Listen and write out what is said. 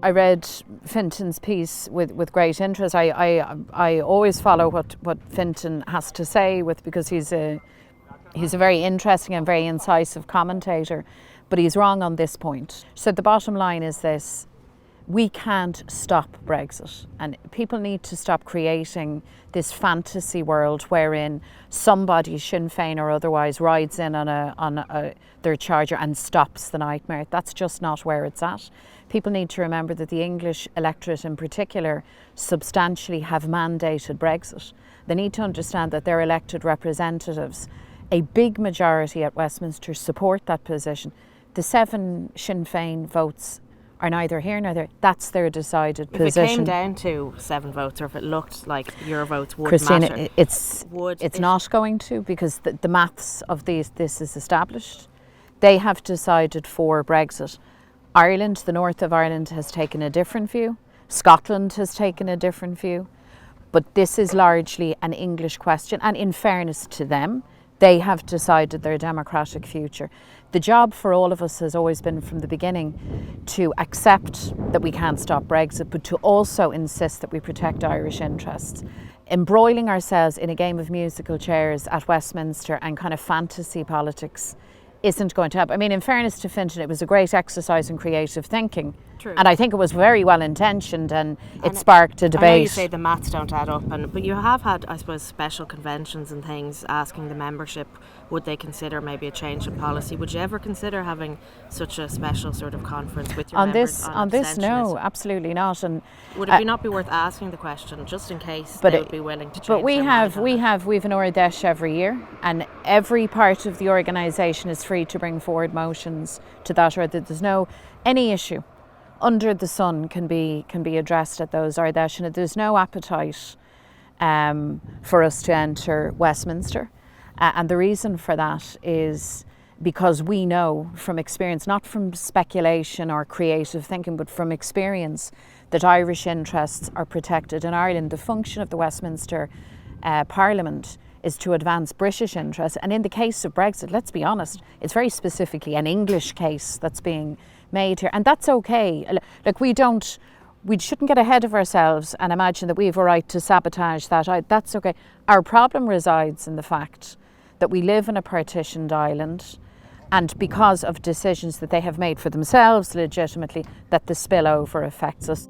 I read Fintan's piece with great interest. I always follow what Fintan has to say because he's a very interesting and very incisive commentator, but he's wrong on this point. So the bottom line is this: we can't stop Brexit, and people need to stop creating this fantasy world wherein somebody, Sinn Féin or otherwise, rides in on their charger and stops the nightmare. That's just not where it's at. People need to remember that the English electorate in particular substantially have mandated Brexit. They need to understand that their elected representatives, a big majority at Westminster, support that position. The 7 Sinn Féin votes are neither here nor there. That's their decided position. If it came down to 7 votes, or if it looked like your votes would Christina, matter, it's not going to, because the maths of this is established. They have decided for Brexit. Ireland, the north of Ireland, has taken a different view. Scotland has taken a different view. But this is largely an English question, and in fairness to them, they have decided their democratic future. The job for all of us has always been from the beginning to accept that we can't stop Brexit, but to also insist that we protect Irish interests. Embroiling ourselves in a game of musical chairs at Westminster and kind of fantasy politics isn't going to happen. I mean, in fairness to Fintan, it was a great exercise in creative thinking. True. And I think it was very well intentioned, and it sparked a debate. I know you say the maths don't add up, but you have had, I suppose, special conventions and things asking the membership, would they consider maybe a change in policy? Would you ever consider having such a special sort of conference with your members on this? No, absolutely not. And would it not be worth asking the question, just in case they would be willing to change? But we've an Ordesh every year, and every part of the organisation is free to bring forward motions to that, or that there's any issue under the sun can be addressed at those Ordesh, and there's no appetite for us to enter Westminster. And the reason for that is because we know from experience, not from speculation or creative thinking, but from experience, that Irish interests are protected in Ireland. The function of the Westminster Parliament is to advance British interests. And in the case of Brexit, let's be honest, it's very specifically an English case that's being made here. And that's okay. Like, we shouldn't get ahead of ourselves and imagine that we have a right to sabotage that. That's okay. Our problem resides in the fact that we live in a partitioned island, and because of decisions that they have made for themselves legitimately, that the spillover affects us.